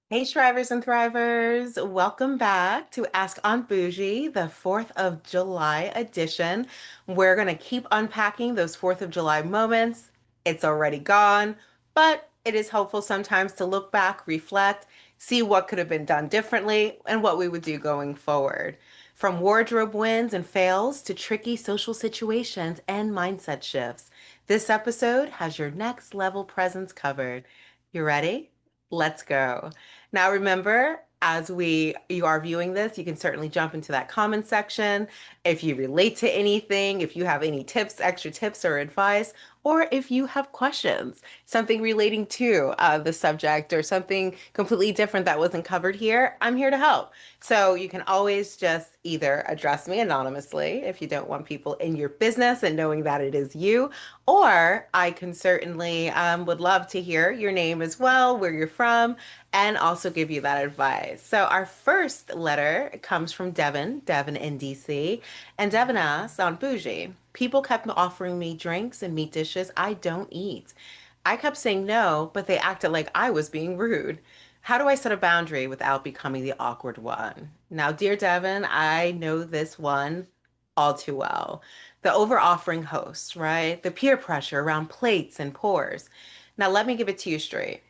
Hey, Shrivers and Thrivers, welcome back to Ask Aunt Bougie, the 4th of July edition. We're going to keep unpacking those 4th of July moments. It's already gone, but it is helpful sometimes to look back, reflect, see what could have been done differently, and what we would do going forward. From wardrobe wins and fails to tricky social situations and mindset shifts, this episode has your next level presence covered. You ready? Let's go. Now remember, as you are viewing this, you can certainly jump into that comment section if you relate to anything, if you have any tips, extra tips or advice, or if you have questions, something relating to the subject or something completely different that wasn't covered here, I'm here to help. So you can always just either address me anonymously if you don't want people in your business and knowing that it is you, or I can certainly would love to hear your name as well, where you're from, and also give you that advice. So our first letter comes from Devin in DC, and Devin asks on Bougie, people kept offering me drinks and meat dishes I don't eat. I kept saying no, but they acted like I was being rude. How do I set a boundary without becoming the awkward one? Now, dear Devin, I know this one all too well. The over-offering host, right? The peer pressure around plates and pours. Now, let me give it to you straight.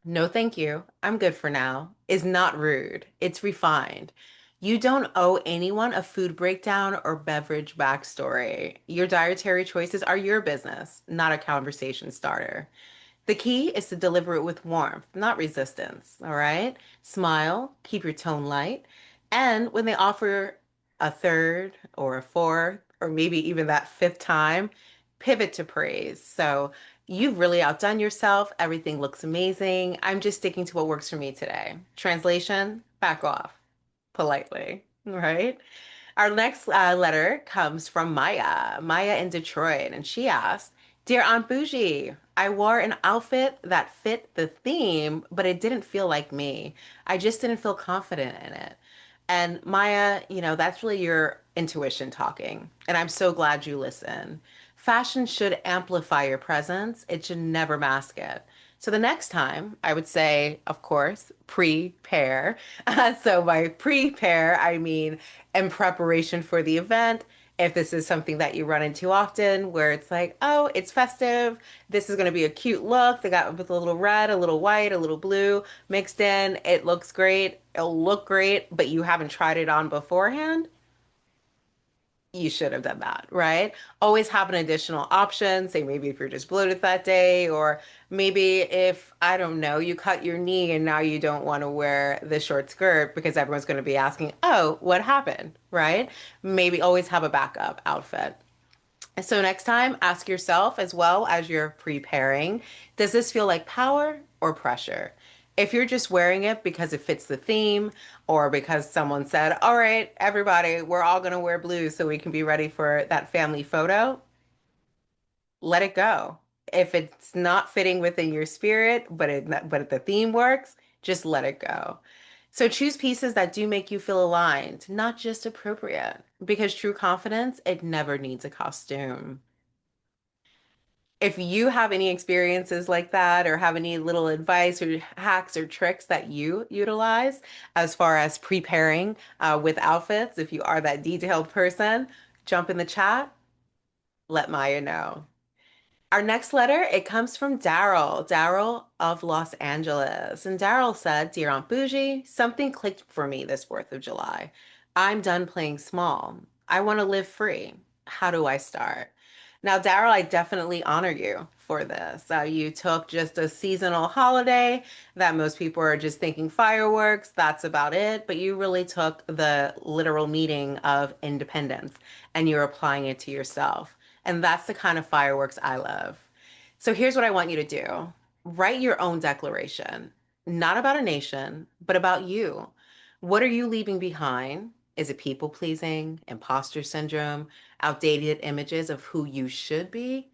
No, thank you. I'm good for now. Is not rude. It's refined. You don't owe anyone a food breakdown or beverage backstory. Your dietary choices are your business, not a conversation starter. The key is to deliver it with warmth, not resistance. All right? Smile, keep your tone light. And when they offer a third or a fourth, or maybe even that fifth time, pivot to praise. So you've really outdone yourself. Everything looks amazing. I'm just sticking to what works for me today. Translation, back off politely. Right? Our next letter comes from Maya in Detroit, and she asks, Dear Aunt Bougie, I wore an outfit that fit the theme, but it didn't feel like me. I just didn't feel confident in it. And Maya, that's really your intuition talking. And I'm so glad you listen. Fashion should amplify your presence, it should never mask it. So the next time, I would say, of course, prepare. So by prepare, I mean in preparation for the event. If this is something that you run into often, where it's like, oh, it's festive, this is going to be a cute look. They got with a little red, a little white, a little blue mixed in. It looks great. It'll look great, but you haven't tried it on beforehand. You should have done that, right? Always have an additional option. Say maybe if you're just bloated that day, or maybe if, I don't know, you cut your knee and now you don't want to wear the short skirt because everyone's going to be asking, oh, what happened, right? Maybe always have a backup outfit. So next time, ask yourself as well as you're preparing, does this feel like power or pressure? If you're just wearing it because it fits the theme or because someone said, all right, everybody, we're all going to wear blue so we can be ready for that family photo, let it go. If it's not fitting within your spirit, but the theme works, just let it go. So choose pieces that do make you feel aligned, not just appropriate, because true confidence, it never needs a costume. If you have any experiences like that or have any little advice or hacks or tricks that you utilize as far as preparing with outfits, if you are that detailed person, jump in the chat, let Maya know. Our next letter, it comes from Daryl of Los Angeles. And Daryl said, Dear Aunt Bougie, something clicked for me this 4th of July. I'm done playing small. I want to live free. How do I start? Now, Daryl, I definitely honor you for this. You took just a seasonal holiday that most people are just thinking fireworks, that's about it. But you really took the literal meaning of independence and you're applying it to yourself. And that's the kind of fireworks I love. So here's what I want you to do. Write your own declaration, not about a nation, but about you. What are you leaving behind? Is it people pleasing, imposter syndrome, outdated images of who you should be?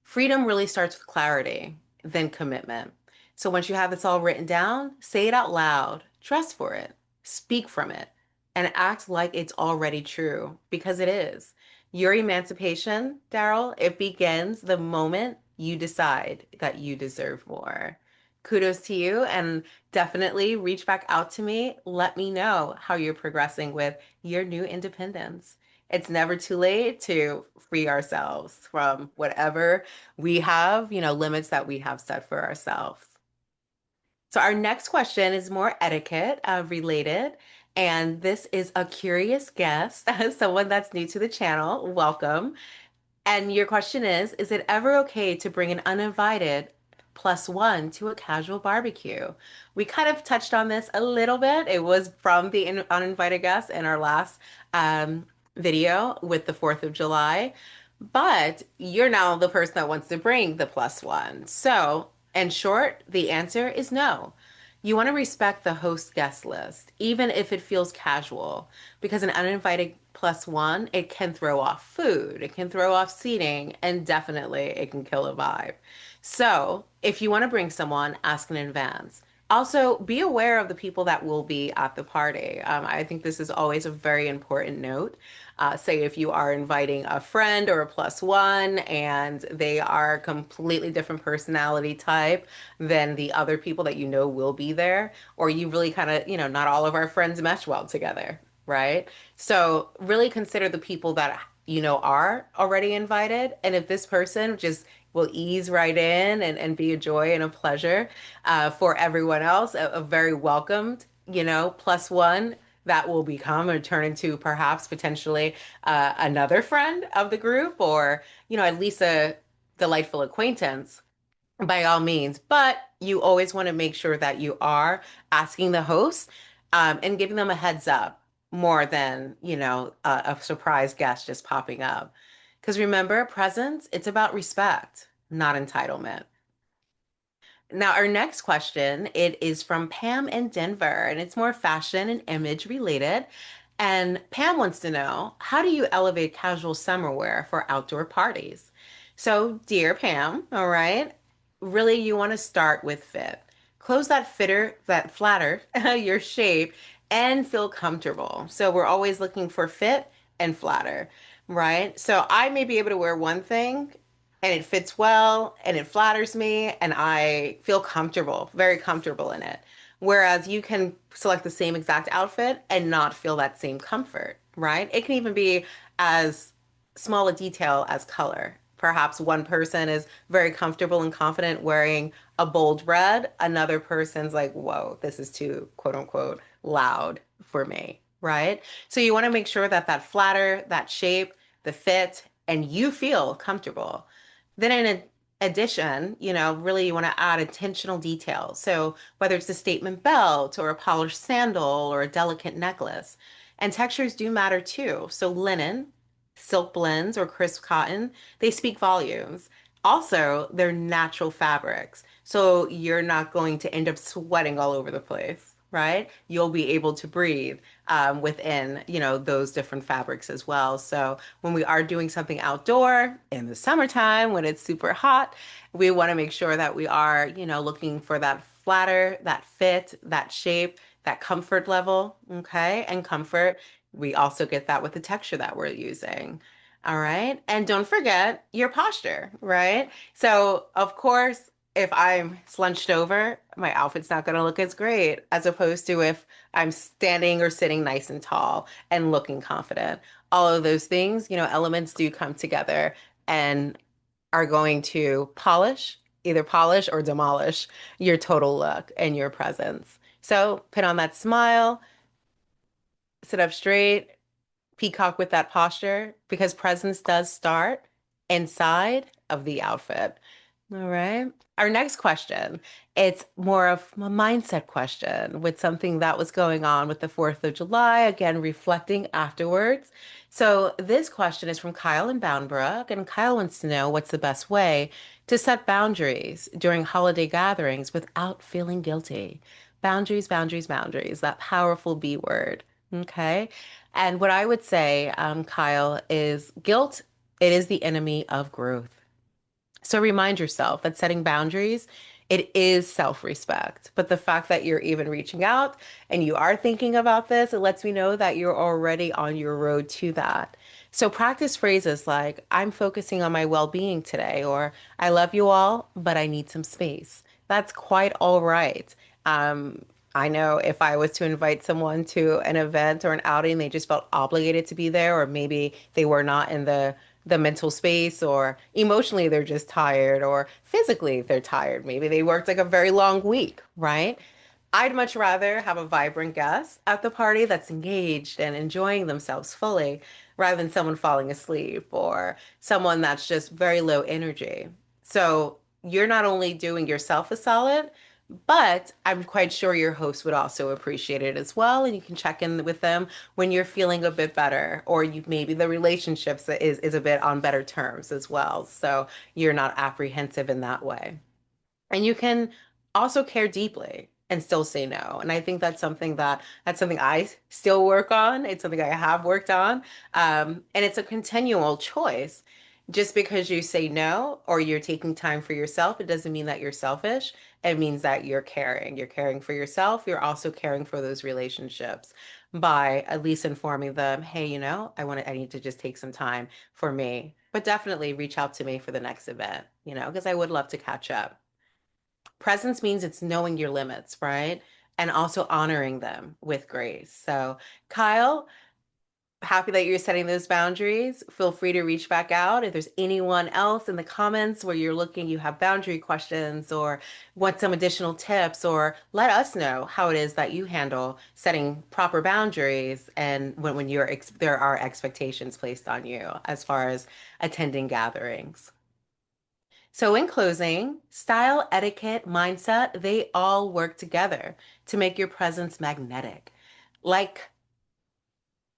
Freedom really starts with clarity, then commitment. So once you have this all written down, say it out loud, dress for it, speak from it, and act like it's already true because it is. Your emancipation, Daryl, it begins the moment you decide that you deserve more. Kudos to you, and definitely reach back out to me. Let me know how you're progressing with your new independence. It's never too late to free ourselves from whatever we have, limits that we have set for ourselves. So our next question is more etiquette related, and this is a curious guest, someone that's new to the channel. Welcome. And your question is it ever okay to bring an uninvited plus one to a casual barbecue? We kind of touched on this a little bit. It was from the uninvited guest in our last video with the 4th of July. But you're now the person that wants to bring the plus one. So, in short, the answer is no. You want to respect the host guest list, even if it feels casual, because an uninvited plus one, it can throw off food, it can throw off seating, and definitely it can kill a vibe. So, if you want to bring someone, ask in advance. Also, be aware of the people that will be at the party. I think this is always a very important note. Say if you are inviting a friend or a plus one and they are a completely different personality type than the other people that you know will be there, or you really kind of, not all of our friends mesh well together, right? So really consider the people that are already invited. And if this person just will ease right in and be a joy and a pleasure for everyone else, a very welcomed, plus one that will become or turn into perhaps potentially another friend of the group or, at least a delightful acquaintance by all means. But you always want to make sure that you are asking the host and giving them a heads up more than, a surprise guest just popping up. Because remember, presence, it's about respect, not entitlement. Now, our next question, it is from Pam in Denver, and it's more fashion and image related. And Pam wants to know, how do you elevate casual summer wear for outdoor parties? So, dear Pam, all right, really you want to start with fit. Clothes that flatter your shape and feel comfortable. So, we're always looking for fit and flatter, right? So, I may be able to wear one thing and it fits well and it flatters me and I feel comfortable, very comfortable in it. Whereas you can select the same exact outfit and not feel that same comfort, right? It can even be as small a detail as color. Perhaps one person is very comfortable and confident wearing a bold red. Another person's like, whoa, this is too quote unquote loud for me, right? So you want to make sure that that flatter, that shape, the fit, and you feel comfortable. Then in addition, really you want to add intentional details. So whether it's a statement belt or a polished sandal or a delicate necklace. And textures do matter too. So linen, silk blends, or crisp cotton, they speak volumes. Also, they're natural fabrics. So you're not going to end up sweating all over the place, right? You'll be able to breathe within, those different fabrics as well. So when we are doing something outdoor in the summertime when it's super hot, we want to make sure that we are, looking for that flatter, that fit, that shape, that comfort level. Okay. And comfort, we also get that with the texture that we're using. All right. And don't forget your posture, right? So, of course, if I'm slunched over, my outfit's not going to look as great as opposed to if I'm standing or sitting nice and tall and looking confident. All of those things, elements do come together and are going to either polish or demolish your total look and your presence. So put on that smile, sit up straight, peacock with that posture, because presence does start inside of the outfit. All right. Our next question, it's more of a mindset question with something that was going on with the 4th of July, again, reflecting afterwards. So this question is from Kyle in Boundbrook, and Kyle wants to know what's the best way to set boundaries during holiday gatherings without feeling guilty. Boundaries, boundaries, boundaries, that powerful B word. Okay. And what I would say, Kyle, is guilt, it is the enemy of growth. So remind yourself that setting boundaries, it is self-respect. But the fact that you're even reaching out and you are thinking about this, it lets me know that you're already on your road to that. So practice phrases like, I'm focusing on my well-being today, or I love you all, but I need some space. That's quite all right. Um, I know if I was to invite someone to an event or an outing, they just felt obligated to be there, or maybe they were not in the mental space, or emotionally they're just tired, or physically they're tired. Maybe they worked like a very long week, right? I'd much rather have a vibrant guest at the party that's engaged and enjoying themselves fully rather than someone falling asleep or someone that's just very low energy. So you're not only doing yourself a solid, but I'm quite sure your host would also appreciate it as well. And you can check in with them when you're feeling a bit better, or you maybe the relationships is a bit on better terms as well. So you're not apprehensive in that way. And you can also care deeply and still say no. And I think that's something I still work on. It's something I have worked on. And it's a continual choice. Just because you say no or you're taking time for yourself, it doesn't mean that you're selfish. It means that you're caring. You're caring for yourself. You're also caring for those relationships by at least informing them, hey, I need to just take some time for me. But definitely reach out to me for the next event, because I would love to catch up. Presence means it's knowing your limits, right? And also honoring them with grace. So, Kyle, happy that you're setting those boundaries. Feel free to reach back out if there's anyone else in the comments where you're looking, you have boundary questions or want some additional tips, or let us know how it is that you handle setting proper boundaries and when there are expectations placed on you as far as attending gatherings. So, in closing, style, etiquette, mindset, they all work together to make your presence magnetic. Like,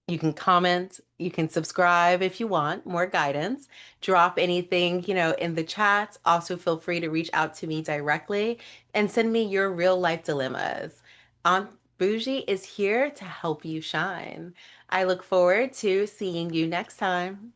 you can comment, you can subscribe if you want more guidance, drop anything, in the chat. Also, feel free to reach out to me directly and send me your real life dilemmas. Aunt Bougie is here to help you shine. I look forward to seeing you next time.